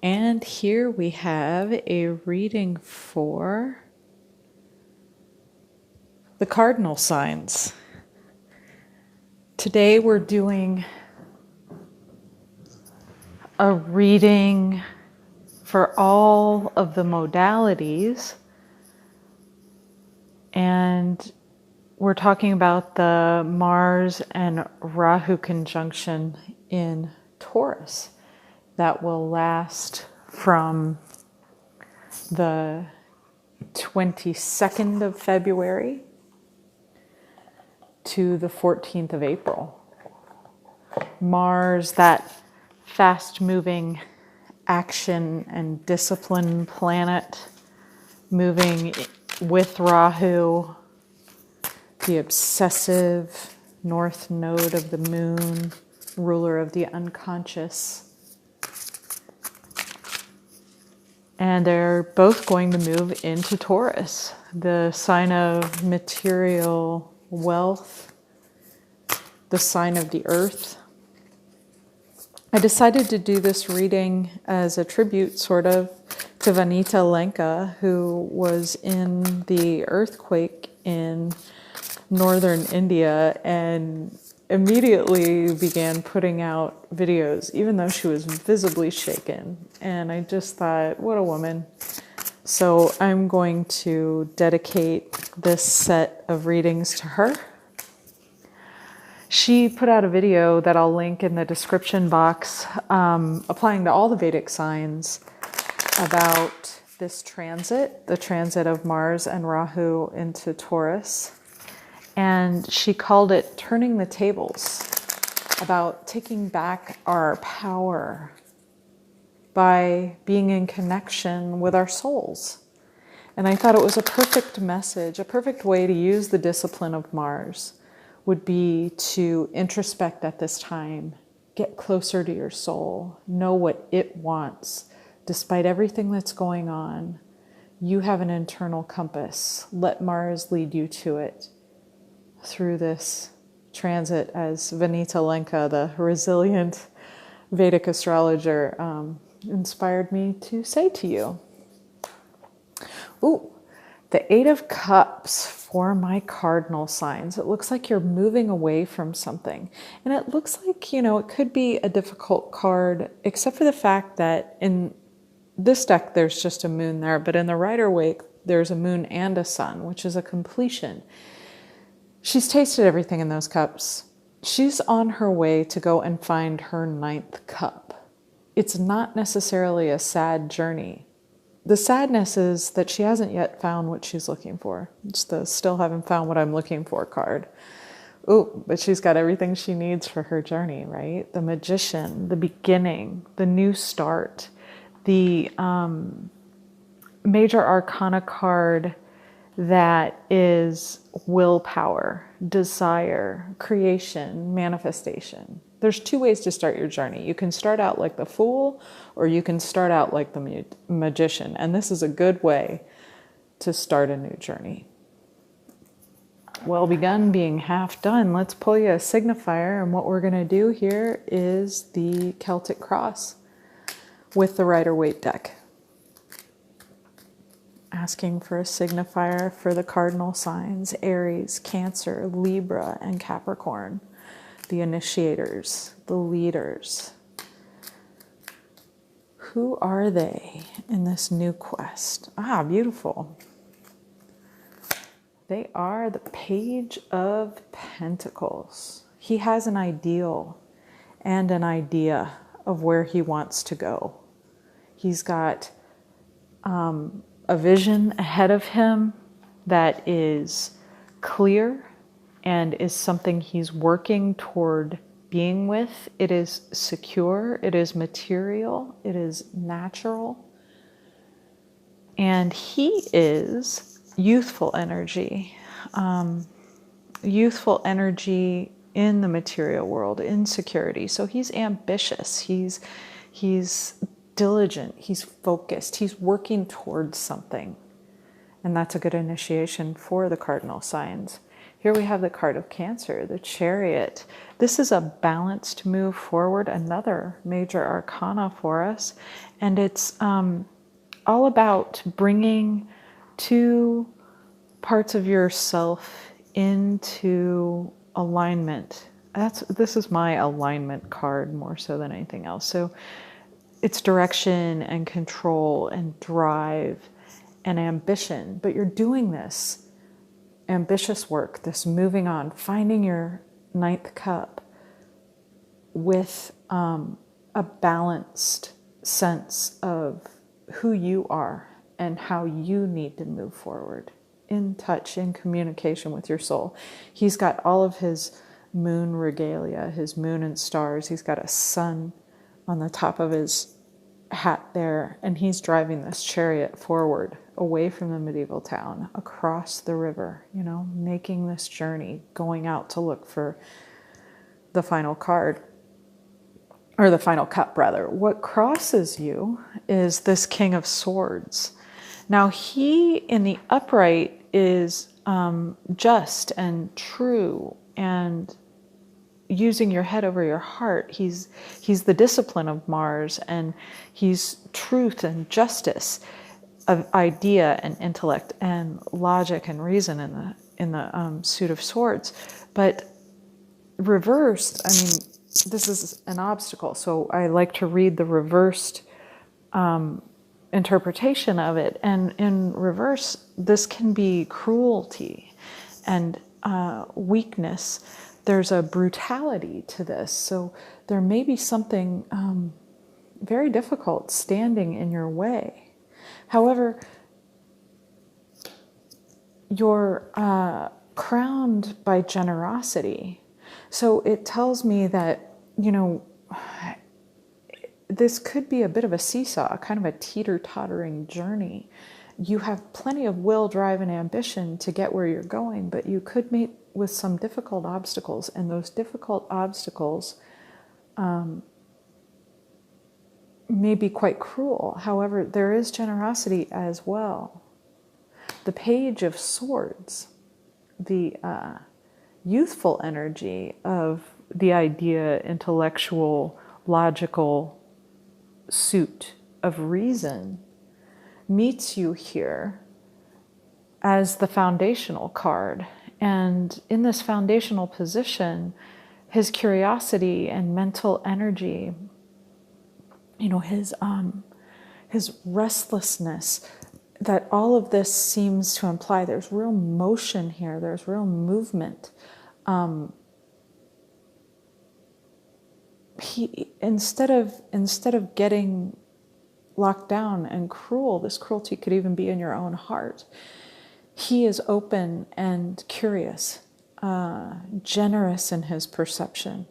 And here we have a reading for the cardinal signs. Today we're doing a reading for all of the modalities, and we're talking about the Mars and Rahu conjunction in Taurus that will last from the 22nd of February to the 14th of April. Mars, that fast-moving action and discipline planet, moving with Rahu, the obsessive north node of the moon, ruler of the unconscious. And they're both going to move into Taurus, the sign of material wealth, the sign of the earth. I decided to do this reading as a tribute, sort of, to Vanita Lenka, who was in the earthquake in northern India and immediately began putting out videos, even though she was visibly shaken. And I just thought, what a woman. So I'm going to dedicate this set of readings to her. She put out a video that I'll link in the description box, applying to all the Vedic signs about this transit, the transit of Mars and Rahu into Taurus. And she called it Turning the Tables, about taking back our power by being in connection with our souls. And I thought it was a perfect message, a perfect way to use the discipline of Mars would be to introspect at this time, get closer to your soul, know what it wants. Despite everything that's going on, you have an internal compass. Let Mars lead you to it through this transit, as Vanita Lenka, the resilient Vedic astrologer, inspired me to say to you. Ooh, the Eight of Cups for my cardinal signs. It looks like you're moving away from something. And it looks like, it could be a difficult card, except for the fact that in this deck, there's just a moon there. But in the Rider WAITE, there's a moon and a sun, which is a completion. She's tasted everything in those cups. She's on her way to go and find her 9th cup. It's not necessarily a sad journey. The sadness is that she hasn't yet found what she's looking for. It's the still haven't found what I'm looking for card. Ooh, but she's got everything she needs for her journey, right? The Magician, the beginning, the new start, the major arcana card that is willpower, desire, creation, manifestation. There's two ways to start your journey. You can start out like the Fool, or you can start out like the Magician. And this is a good way to start a new journey. Well begun being half done. Let's pull you a signifier. And what we're going to do here is the Celtic cross with the Rider WAITE deck. Asking for a signifier for the cardinal signs, Aries, Cancer, Libra, and Capricorn. The initiators, the leaders. Who are they in this new quest? Ah, beautiful. They are the Page of Pentacles. He has an ideal and an idea of where he wants to go. He's got a vision ahead of him that is clear and is something he's working toward being with. It is secure, it is material, it is natural. And he is youthful energy in the material world, in security. So he's ambitious, he's diligent, he's focused, he's working towards something. And that's a good initiation for the cardinal signs. Here we have the card of Cancer, the Chariot. This is a balanced move forward, another major arcana for us. And it's all about bringing two parts of yourself into alignment. This is my alignment card more so than anything else. So it's direction and control and drive and ambition. But you're doing this ambitious work, this moving on, finding your ninth cup with a balanced sense of who you are and how you need to move forward, in touch, in communication with your soul. He's got all of his moon regalia, his moon and stars. He's got a sun on the top of his hat there, and he's driving this chariot forward away from the medieval town, across the river, you know, making this journey, going out to look for the final card, or the final cup rather. What crosses you is this King of Swords. Now he in the upright is just and true and using your head over your heart. He's the discipline of Mars, and he's truth and justice, of idea and intellect and logic and reason in the suit of swords. But reversed, I mean, this is an obstacle, so I like to read the reversed interpretation of it. And in reverse, this can be cruelty and weakness. There's a brutality to this. So there may be something very difficult standing in your way. However, you're crowned by generosity. So it tells me that, you know, this could be a bit of a seesaw, kind of a teeter-tottering journey. You have plenty of will, drive, and ambition to get where you're going, but you could meet with some difficult obstacles, and those difficult obstacles may be quite cruel. However, there is generosity as well. The Page of Swords, the youthful energy of the idea, intellectual, logical suit of reason, meets you here as the foundational card. And in this foundational position, his curiosity and mental energy, you know, his restlessness, that all of this seems to imply there's real motion here, there's real movement. He instead of getting locked down and cruel, this cruelty could even be in your own heart. He is open and curious, generous in his perception.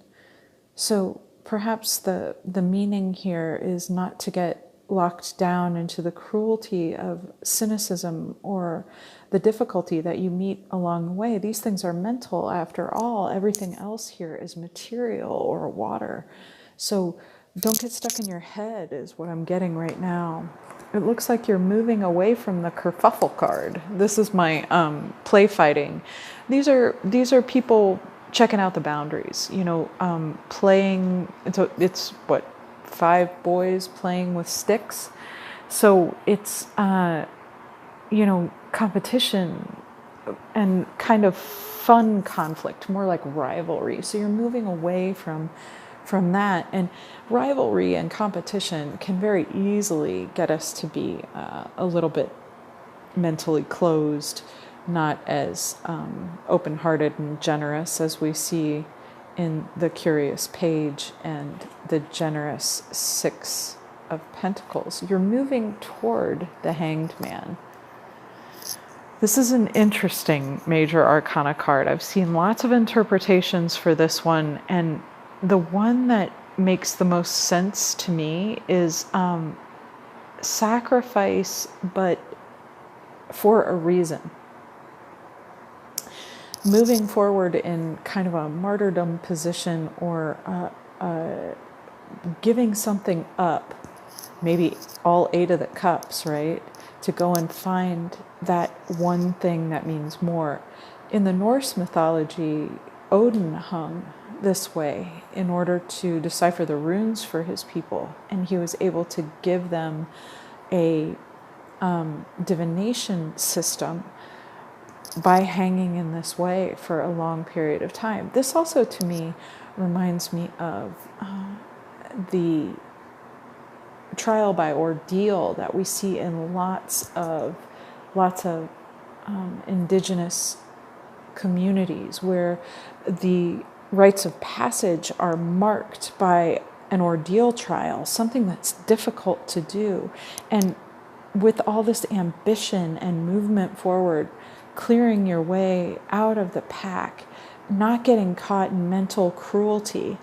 So perhaps the meaning here is not to get locked down into the cruelty of cynicism or the difficulty that you meet along the way. These things are mental after all. Everything else here is material or water. So don't get stuck in your head is what I'm getting right now. It looks like you're moving away from the kerfuffle card. This is my play fighting. These are people checking out the boundaries, you know, playing. It's what, 5 boys playing with sticks. So it's, you know, competition and kind of fun conflict, more like rivalry. So you're moving away from that. And rivalry and competition can very easily get us to be a little bit mentally closed, not as open-hearted and generous as we see in the Curious Page and the generous 6 of Pentacles. You're moving toward the Hanged Man. This is an interesting major arcana card. I've seen lots of interpretations for this one, and the one that makes the most sense to me is sacrifice, but for a reason. Moving forward in kind of a martyrdom position, or giving something up, maybe all 8 of the cups, right? To go and find that one thing that means more. In the Norse mythology, Odin hung this way in order to decipher the runes for his people, and he was able to give them a divination system by hanging in this way for a long period of time. This also, to me, reminds me of the trial by ordeal that we see in lots of indigenous communities, where the rites of passage are marked by an ordeal trial, something that's difficult to do. And with all this ambition and movement forward, clearing your way out of the pack, not getting caught in mental cruelty,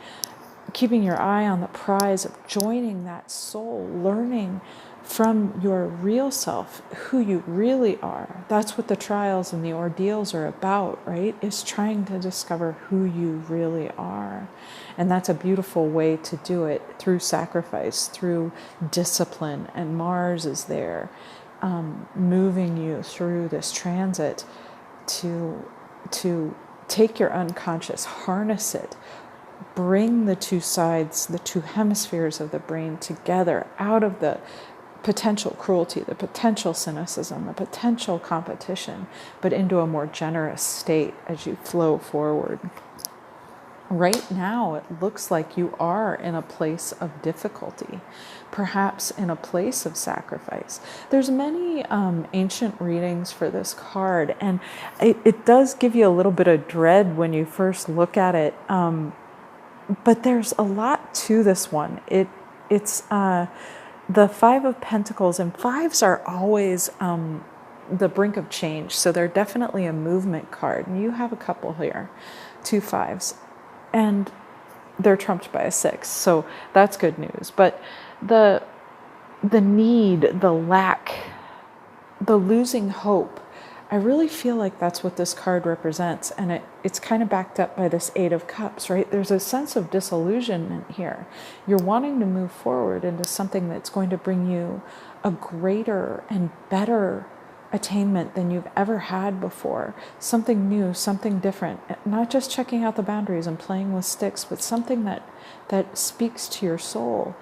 keeping your eye on the prize of joining that soul, learning from your real self who you really are. That's what the trials and the ordeals are about, right? Is trying to discover who you really are. And that's a beautiful way to do it, through sacrifice, through discipline. And Mars is there, moving you through this transit to take your unconscious, harness it, bring the two sides, the two hemispheres of the brain together out of the potential cruelty, the potential cynicism, the potential competition, but into a more generous state as you flow forward. Right now, it looks like you are in a place of difficulty, perhaps in a place of sacrifice. There's many ancient readings for this card, and it does give you a little bit of dread when you first look at it, but there's a lot to this one. It's the Five of Pentacles, and fives are always the brink of change, so they're definitely a movement card. And you have a couple here, 2 5s, and they're trumped by a 6, so that's good news. But the need, the lack, the losing hope, I really feel like that's what this card represents, and it's kind of backed up by this 8 of Cups, right? There's a sense of disillusionment here. You're wanting to move forward into something that's going to bring you a greater and better attainment than you've ever had before. Something new, something different. Not just checking out the boundaries and playing with sticks, but something that speaks to your soul.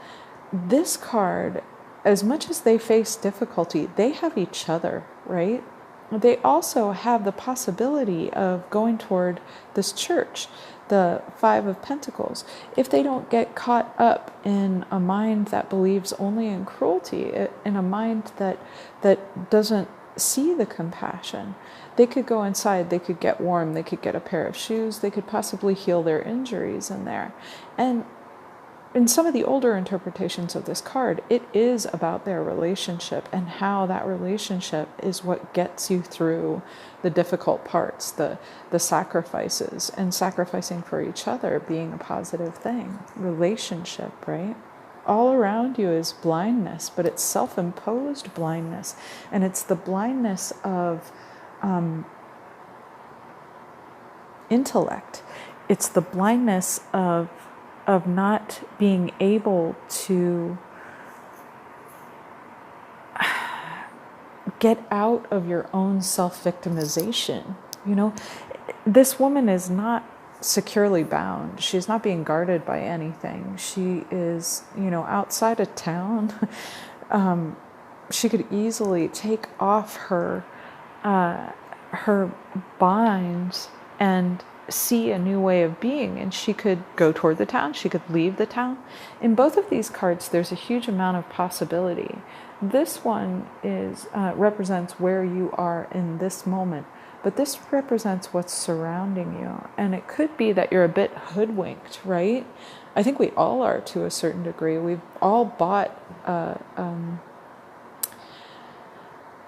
This card, as much as they face difficulty, they have each other, right? They also have the possibility of going toward this church, the 5 of Pentacles. If they don't get caught up in a mind that believes only in cruelty, in a mind that doesn't see the compassion, they could go inside, they could get warm, they could get a pair of shoes, they could possibly heal their injuries in there. And in some of the older interpretations of this card, it is about their relationship and how that relationship is what gets you through the difficult parts, the sacrifices, and sacrificing for each other being a positive thing. Relationship, right? All around you is blindness, but it's self-imposed blindness. And it's the blindness of intellect. It's the blindness of not being able to get out of your own self-victimization. You know, this woman is not securely bound. She's not being guarded by anything. She is, outside of town. She could easily take off her binds and see a new way of being, and she could go toward the town, she could leave the town. In both of these cards, there's a huge amount of possibility. This one represents where you are in this moment, but this represents what's surrounding you. And it could be that you're a bit hoodwinked, right? I think we all are to a certain degree. We've all bought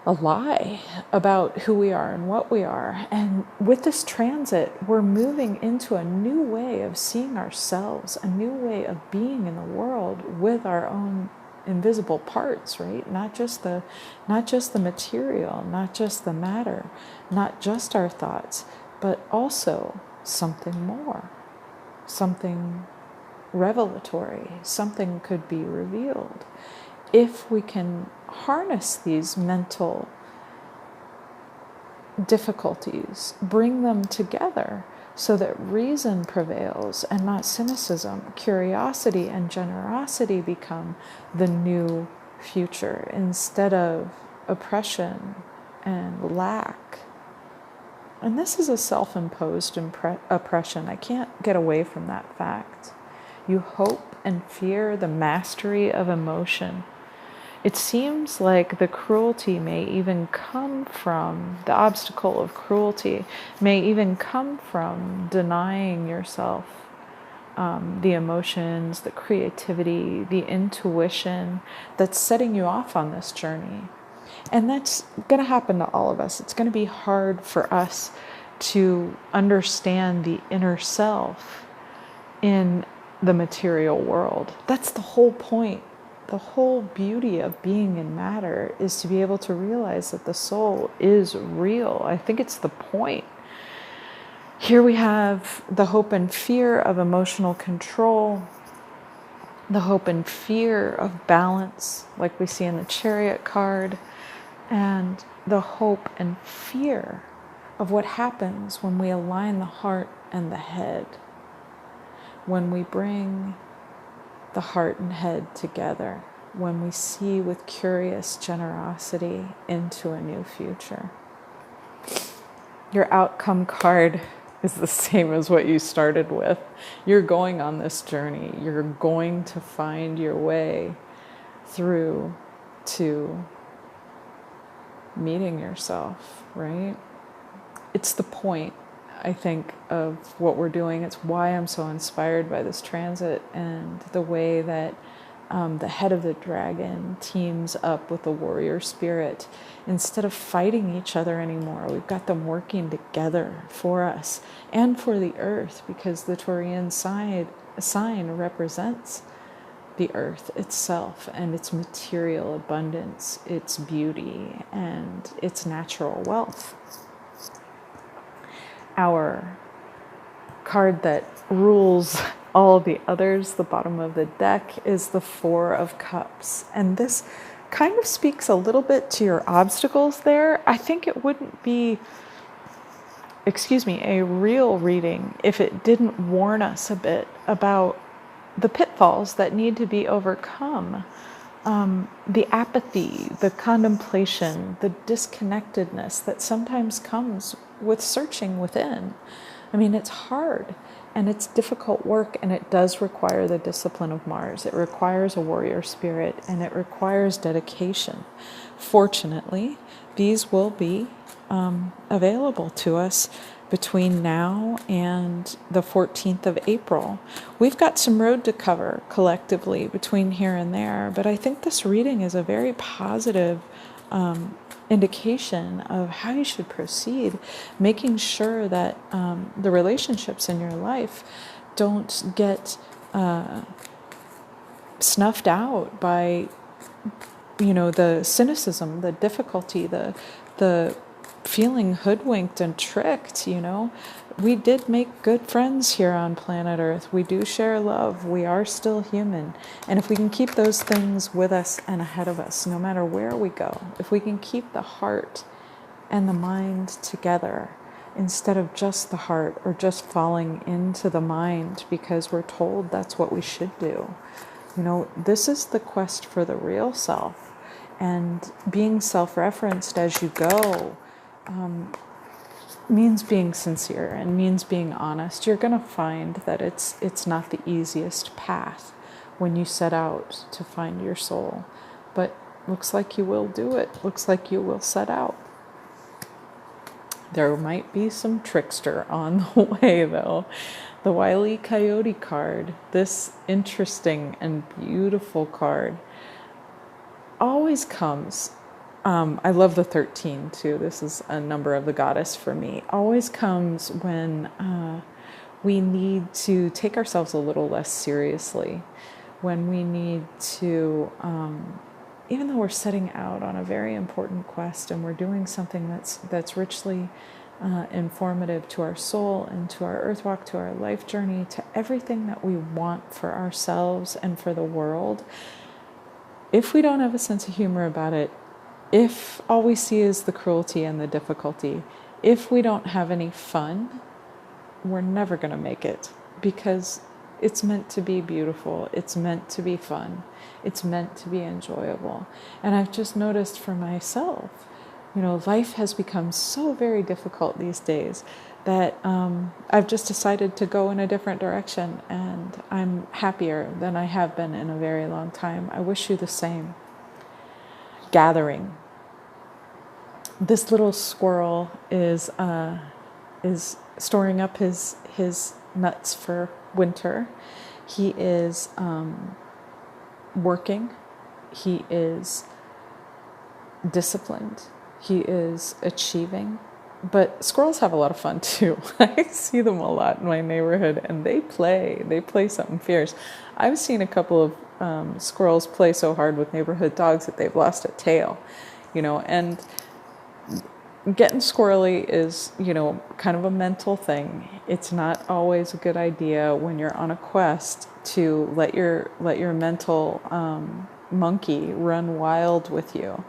a lie about who we are and what we are. And with this transit, we're moving into a new way of seeing ourselves, a new way of being in the world with our own invisible parts, right? Not just the material, not just the matter, not just our thoughts, but also something more, something revelatory, something could be revealed. If we can harness these mental difficulties, bring them together so that reason prevails and not cynicism. Curiosity and generosity become the new future instead of oppression and lack. And this is a self-imposed oppression. I can't get away from that fact. You hope and fear the mastery of emotion. It seems like the cruelty may even come from, the obstacle of cruelty may even come from denying yourself the emotions, the creativity, the intuition that's setting you off on this journey. And that's going to happen to all of us. It's going to be hard for us to understand the inner self in the material world. That's the whole point. The whole beauty of being in matter is to be able to realize that the soul is real. I think it's the point. Here we have the hope and fear of emotional control, the hope and fear of balance, like we see in the Chariot card, and the hope and fear of what happens when we align the heart and the head, when we bring the heart and head together, when we see with curious generosity into a new future. Your outcome card is the same as what you started with. You're going on this journey. You're going to find your way through to meeting yourself, right? It's the point, I think, of what we're doing. It's why I'm so inspired by this transit and the way that the head of the dragon teams up with the warrior spirit. Instead of fighting each other anymore, we've got them working together for us and for the earth, because the Taurian sign represents the earth itself and its material abundance, its beauty, and its natural wealth. Our card that rules all the others, the bottom of the deck, is the Four of Cups. And this kind of speaks a little bit to your obstacles there. I think it wouldn't be, a real reading if it didn't warn us a bit about the pitfalls that need to be overcome. The apathy, the contemplation, the disconnectedness that sometimes comes with searching within. I mean, it's hard and it's difficult work, and it does require the discipline of Mars. It requires a warrior spirit, and it requires dedication. Fortunately, these will be available to us between now and the 14th of April. We've got some road to cover collectively between here and there, but I think this reading is a very positive indication of how you should proceed, making sure that the relationships in your life don't get snuffed out by, the cynicism, the difficulty, the feeling hoodwinked and tricked. We did make good friends here on planet Earth. We do share love. We are still human. And if we can keep those things with us and ahead of us, no matter where we go, if we can keep the heart and the mind together instead of just the heart or just falling into the mind because we're told that's what we should do. This is the quest for the real self, and being self-referenced as you go means being sincere and means being honest. You're going to find that it's not the easiest path when you set out to find your soul, but looks like you will do it. Looks like you will set out. There might be some trickster on the way, though. The Wile E. Coyote card, this interesting and beautiful card, always comes. I love the 13 too. This is a number of the goddess for me. Always comes when we need to take ourselves a little less seriously, when we need to, even though we're setting out on a very important quest and we're doing something that's richly informative to our soul and to our earth walk, to our life journey, to everything that we want for ourselves and for the world. If we don't have a sense of humor about it, if all we see is the cruelty and the difficulty, if we don't have any fun, we're never going to make it, because it's meant to be beautiful. It's meant to be fun. It's meant to be enjoyable. And I've just noticed for myself, life has become so very difficult these days that I've just decided to go in a different direction, and I'm happier than I have been in a very long time. I wish you the same. Gathering. This little squirrel is storing up his nuts for winter. He is working. He is disciplined. He is achieving. But squirrels have a lot of fun too. I see them a lot in my neighborhood, and they play something fierce. I've seen a couple of squirrels play so hard with neighborhood dogs that they've lost a tail, and getting squirrely is, kind of a mental thing. It's not always a good idea when you're on a quest to let your mental monkey run wild with you.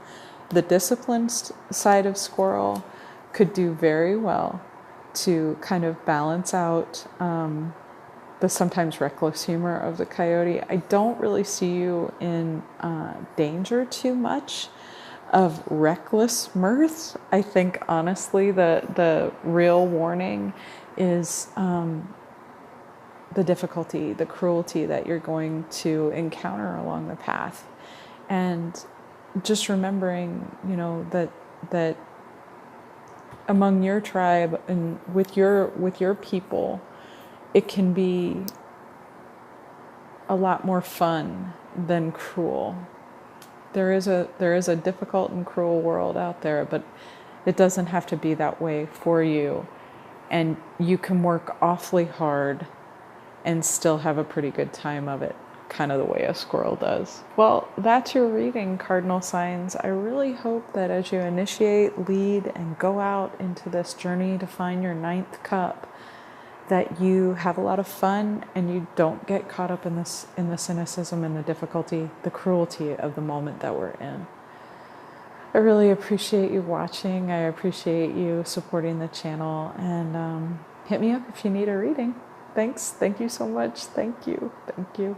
The disciplined side of squirrel could do very well to kind of balance out the sometimes reckless humor of the coyote. I don't really see you in danger too much of reckless mirth. I think honestly the real warning is the difficulty, the cruelty that you're going to encounter along the path. And just remembering, that among your tribe and with your people, it can be a lot more fun than cruel. There is a difficult and cruel world out there, but it doesn't have to be that way for you. And you can work awfully hard and still have a pretty good time of it, kind of the way a squirrel does. Well, that's your reading, cardinal signs. I really hope that as you initiate, lead, and go out into this journey to find your 9th cup, that you have a lot of fun and you don't get caught up in the cynicism and the difficulty, the cruelty of the moment that we're in. I really appreciate you watching. I appreciate you supporting the channel, and hit me up if you need a reading. Thanks. Thank you so much. Thank you. Thank you.